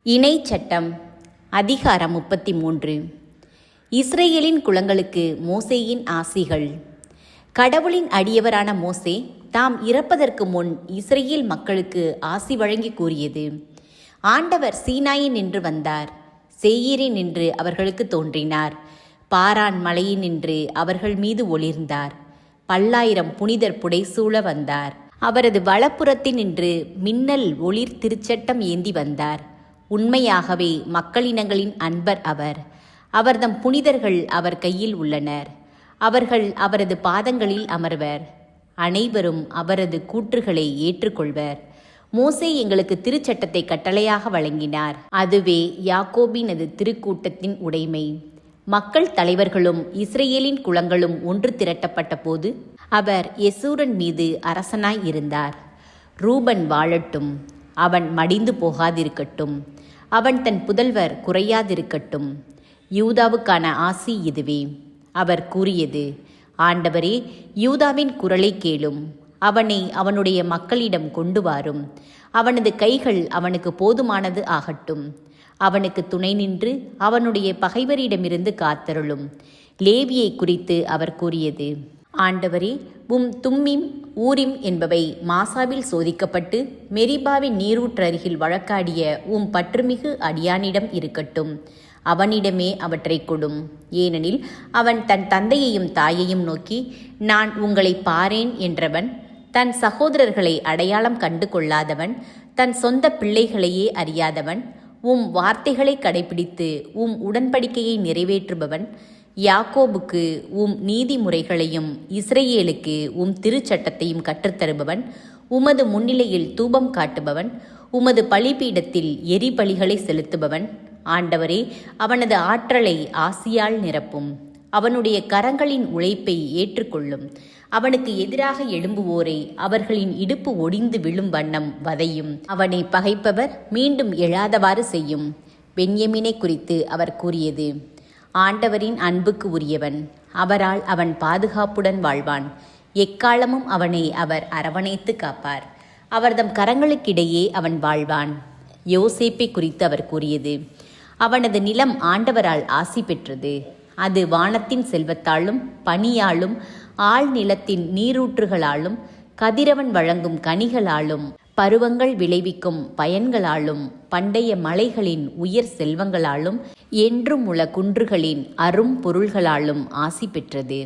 இணை சட்டம் அதிகாரம் 33. இஸ்ரேலின் குலங்களுக்கு மோசேயின் ஆசிகள். கடவுளின் அடியவரான மோசே தாம் இறப்பதற்கு முன் இஸ்ரேல் மக்களுக்கு ஆசி வழங்கி கூறியது: ஆண்டவர் சீனாயின் நின்று வந்தார், சேயீரின் நின்று அவர்களுக்கு தோன்றினார், பாரான் மலையின் நின்று அவர்கள் மீது ஒளிர்ந்தார், பல்லாயிரம் புனிதர் புடைசூழ வந்தார், அவரது வலப்புறத்தின் நின்று மின்னல் ஒளிர் திருச்சட்டம் ஏந்தி வந்தார். உண்மையாகவே மக்களினங்களின் அன்பர் அவர். அவர்தம் புனிதர்கள் அவர் கையில் உள்ளனர். அவர்கள் அவரது பாதங்களில் அமர்வர். அனைவரும் அவரது கூற்றுகளை ஏற்றுக்கொள்வர். மோசே எங்களுக்கு திருச்சட்டத்தை கட்டளையாக வழங்கினார். அதுவே யாக்கோபினது திருக்கூட்டத்தின் உடைமை. மக்கள் தலைவர்களும் இஸ்ரேலின் குலங்களும் ஒன்று திரட்டப்பட்ட போது அவர் யெசூரன் மீது அரசனாய் இருந்தார். ரூபன் வாழட்டும், அவன் மடிந்து போகாதிருக்கட்டும், அவன் தன் புதல்வர் குறையாதிருக்கட்டும். யூதாவுக்கான ஆசி இதுவே. அவர் கூறியது: ஆண்டவரே, யூதாவின் குரலை கேளும், அவனை அவனுடைய மக்களிடம் கொண்டு வாரும். அவனது கைகள் அவனுக்கு போதுமானது ஆகட்டும். அவனுக்கு துணை நின்று அவனுடைய பகைவரிடமிருந்து காத்தருளும். லேவியை குறித்து அவர் கூறியது: ஆண்டவரே, தும்மிம் ஊரிம் என்பவை மாசாவில் சோதிக்கப்பட்டு மெரிபாவின் நீரூற்றருகில் வழக்காடிய பற்றுமிகு அடியானிடம் இருக்கட்டும். அவனிடமே அவற்றை கொடும். ஏனெனில் அவன் தன் தந்தையையும் தாயையும் நோக்கி, நான் உங்களை பாரேன் என்றவன், தன் சகோதரர்களை அடையாளம் கண்டு கொள்ளாதவன், தன் சொந்த பிள்ளைகளையே அறியாதவன், வார்த்தைகளை கடைபிடித்து உடன்படிக்கையை நிறைவேற்றுபவன், யாக்கோபுக்கு நீதிமுறைகளையும் இஸ்ரேலுக்கு திருச்சட்டத்தையும் கற்றுத்தருபவன், உமது முன்னிலையில் தூபம் காட்டுபவன், உமது பலிபீடத்தில் எரிபலிகளை செலுத்துபவன். ஆண்டவரே, அவனது ஆற்றலை ஆசியால் நிரப்பும். அவனுடைய கரங்களின் உழைப்பை ஏற்றுக்கொள்ளும். அவனுக்கு எதிராக எழும்புவோரை அவர்களின் இடுப்பு ஒடிந்து விழும் வண்ணம் வதையும். அவனை பகைப்பவர் மீண்டும் எழாதவாறு செய்யும். பென்யமீனை குறித்து அவர் கூறியது: ஆண்டவரின் அன்புக்கு உரியவன், அவரால் அவன் பாதுகாப்புடன் வாழ்வான். எக்காலமும் அவனை அவர் அரவணைத்து காப்பார். அவர்தம் கரங்களுக்கிடையே அவன் வாழ்வான். யோசேப்பை குறித்து அவர் கூறியது: அவனது நிலம் ஆண்டவரால் ஆசி பெற்றது. அது வானத்தின் செல்வத்தாலும் பனியாலும் ஆழ்நிலத்தின் நீரூற்றுகளாலும் கதிரவன் வழங்கும் கனிகளாலும் பருவங்கள் விளைவிக்கும் பயன்களாலும் பண்டைய மலைகளின் உயர் செல்வங்களாலும் என்றும் உள்ள குன்றுகளின் அரும் பொருள்களாலும் ஆசி பெற்றது.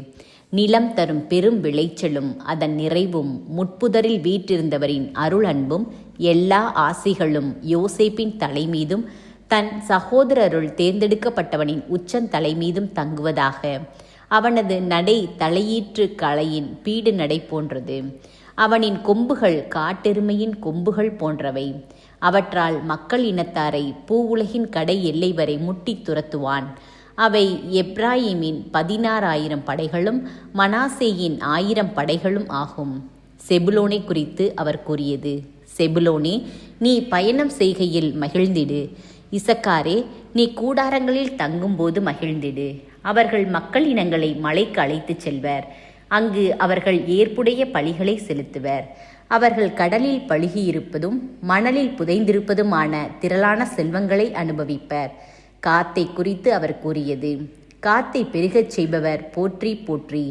நிலம் தரும் பெரும் விளைச்சலும் அதன் நிறைவும் முட்புதரில் வீற்றிருந்தவரின் அருள் அன்பும் எல்லா ஆசிகளும் யோசேப்பின் தலைமீதும் தன் சகோதரருள் தேர்ந்தெடுக்கப்பட்டவனின் உச்சந்தலை மீதும் தங்குவதாக. அவனது நடை தலையீற்று களையின் பீடு நடை போன்றது. அவனின் கொம்புகள் காட்டெருமையின் கொம்புகள் போன்றவை. அவற்றால் மக்கள் இனத்தாரை பூவுலகின் கடை எல்லை வரை முட்டி துரத்துவான். அவை எப்ராயிமின் 16,000 படைகளும் மனாசேயின் 1000 படைகளும் ஆகும். செபுலோனை குறித்து அவர் கூறியது: செபுலோனே, நீ பயணம் செய்கையில் மகிழ்ந்திடு. இசக்காரே, நீ கூடாரங்களில் தங்கும்போது மகிழ்ந்திடு. அவர்கள் மக்கள் இனங்களை மலைக்கு அழைத்துச் செல்வர். அங்கு அவர்கள் ஏற்புடைய பலிகளை செலுத்துவர். அவர்கள் கடலில் பழுகியிருப்பதும் மணலில் புதைந்திருப்பதுமான திரளான செல்வங்களை அனுபவிப்பர். காத்தை குறித்து அவர் கூறியது: காத்தை பெருகச் செய்பவர் போற்றி போற்றி.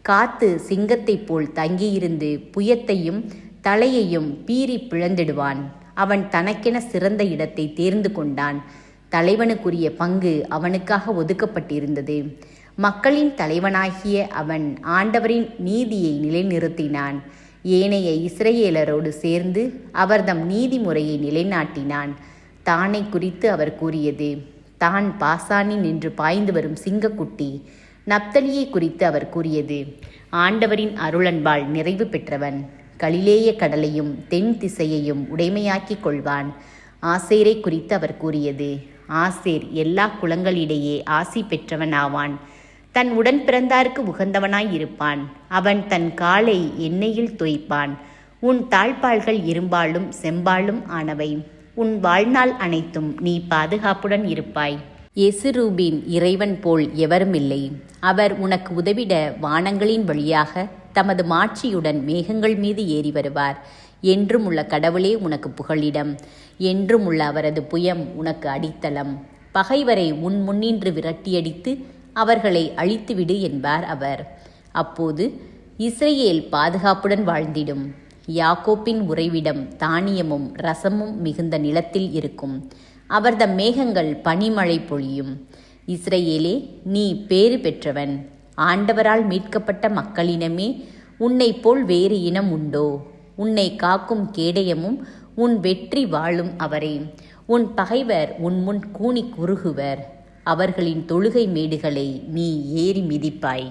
காத்து சிங்கத்தைப் போல் தங்கியிருந்து புயத்தையும் தலையையும் பீறி பிளந்திடுவான். அவன் தனக்கென சிறந்த இடத்தை தேர்ந்து கொண்டான். தலைவனுக்குரிய பங்கு அவனுக்காக ஒதுக்கப்பட்டிருந்தது. மக்களின் தலைவனாகிய அவன் ஆண்டவரின் நீதியை நிலைநிறுத்தினான். ஏனைய இஸ்ரேலரோடு சேர்ந்து அவர்தம் நீதிமுறையை நிலைநாட்டினான். தானை குறித்து அவர் கூறியது: தான் பாசானில் நின்று பாய்ந்து வரும் சிங்கக்குட்டி. நப்தலியை குறித்து அவர் கூறியது: ஆண்டவரின் அருளன்பால் நிறைவு பெற்றவன். கலிலேய கடலையும் தென் திசையையும் உடைமையாக்கிக் கொள்வான். ஆசேரை குறித்து அவர் கூறியது: ஆசேர் எல்லா குலங்களிடையே ஆசி பெற்றவன் ஆவான். தன் உடன் பிறந்தாருக்கு உகந்தவனாய் இருப்பான். அவன் தன் காலை எண்ணெயில் தோய்ப்பான். உன் தாழ்பாள்கள் இரும்பாலும் செம்பாலும் ஆனவை. உன் வாழ்நாள் அனைத்தும் நீ பாதுகாப்புடன் இருப்பாய். எசுரூபின் இறைவன் போல் எவருமில்லை. அவர் உனக்கு உதவிட வானங்களின் வழியாக தமது மாட்சியுடன் மேகங்கள் மீது ஏறி வருவார். என்றும் உள்ள கடவுளே உனக்கு புகலிடம், என்றும் உள்ள அவரது புயம் உனக்கு அடித்தளம். பகைவரை உன் முன்னின்று விரட்டியடித்து அவர்களை அழித்துவிடு என்பார் அவர். அப்போது இஸ்ரேல் பாதுகாப்புடன் வாழ்ந்திடும். யாக்கோப்பின் உறைவிடம் தானியமும் ரசமும் மிகுந்த நிலத்தில் இருக்கும். அவர்தம் மேகங்கள் பனிமழை பொழியும். இஸ்ரேலே, நீ பேறு பெற்றவன். ஆண்டவரால் மீட்கப்பட்ட மக்களினமே, உன்னை போல் வேறு இனம் உண்டோ? உன்னை காக்கும் கேடயமும் உன் வெற்றி வாளும் அவரே. உன் பகைவர் உன் முன் கூனி குறுகுவர். அவர்களின் தொழுகை மேடுகளை நீ ஏறி மிதிப்பாய்.